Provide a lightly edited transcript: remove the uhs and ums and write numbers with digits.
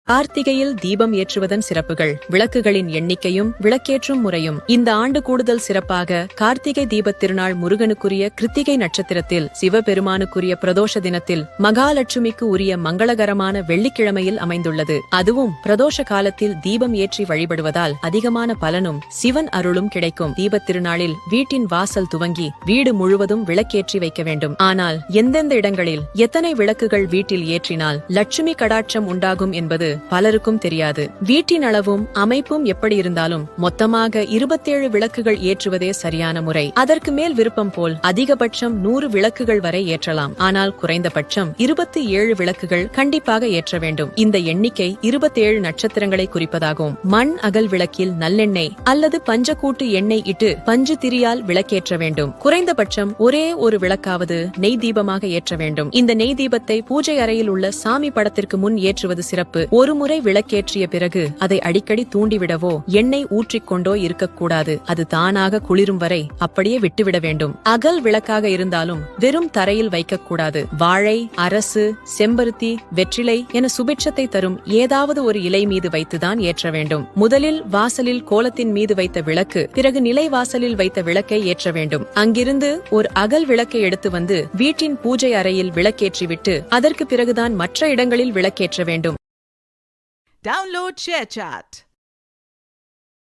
கார்த்திகையில் தீபம் ஏற்றுவதன் சிறப்புகள், விளக்குகளின் எண்ணிக்கையும் விளக்கேற்றும் முறையும். இந்த ஆண்டு கூடுதல் சிறப்பாக கார்த்திகை தீபத் திருநாள் முருகனுக்குரிய கிருத்திகை நட்சத்திரத்தில், சிவபெருமானுக்குரிய பிரதோஷ தினத்தில், மகாலட்சுமிக்கு உரிய மங்களகரமான வெள்ளிக்கிழமையில் அமைந்துள்ளது. அதுவும் பிரதோஷ காலத்தில் தீபம் ஏற்றி வழிபடுவதால் அதிகமான பலனும் சிவன் அருளும் கிடைக்கும். தீபத் திருநாளில் வீட்டின் வாசல் துவங்கி வீடு முழுவதும் விளக்கேற்றி வைக்க வேண்டும். ஆனால் எந்தெந்த இடங்களில் எத்தனை விளக்குகள் வீட்டில் ஏற்றினால் லட்சுமி கடாட்சம் உண்டாகும் என்பது பலருக்கும் தெரியாது. வீட்டின் அளவும் அமைப்பும் எப்படி இருந்தாலும் மொத்தமாக 27 விளக்குகள் ஏற்றுவதே சரியான முறை. அதற்கு மேல் விருப்பம் போல் அதிகபட்சம் 100 விளக்குகள் வரை ஏற்றலாம். ஆனால் குறைந்தபட்சம் 27 விளக்குகள் கண்டிப்பாக ஏற்ற வேண்டும். இந்த எண்ணிக்கை 27 நட்சத்திரங்களை குறிப்பதாகும். மண் அகல் விளக்கில் நல்லெண்ணெய் அல்லது பஞ்சக்கூட்டு எண்ணெய் இட்டு பஞ்சு திரியால் விளக்கேற்ற வேண்டும். குறைந்தபட்சம் ஒரே ஒரு விளக்காவது நெய் தீபமாக ஏற்ற வேண்டும். இந்த நெய் தீபத்தை பூஜை அறையில் உள்ள சாமி படத்திற்கு முன் ஏற்றுவது சிறப்பு. ஒரு முறை விளக்கேற்றிய பிறகு அதை அடிக்கடி தூண்டிவிடவோ எண்ணெய் ஊற்றிக்கொண்டோ இருக்கக்கூடாது. அது தானாக குளிரும் வரை அப்படியே விட்டுவிட வேண்டும். அகல் விளக்காக இருந்தாலும் வெறும் தரையில் வைக்கக்கூடாது. வாழை, அரசு, செம்பருத்தி, வெற்றிலை என சுபிட்சத்தை தரும் ஏதாவது ஒரு இலை மீது வைத்துதான் ஏற்ற வேண்டும். முதலில் வாசலில் கோலத்தின் மீது வைத்த விளக்கு, பிறகு நிலை வாசலில் வைத்த விளக்கை ஏற்ற வேண்டும். அங்கிருந்து ஒரு அகல் விளக்கை எடுத்து வந்து வீட்டின் பூஜை அறையில் விளக்கேற்றிவிட்டு அதற்கு பிறகுதான் மற்ற இடங்களில் விளக்கேற்ற வேண்டும். Download ShareChat.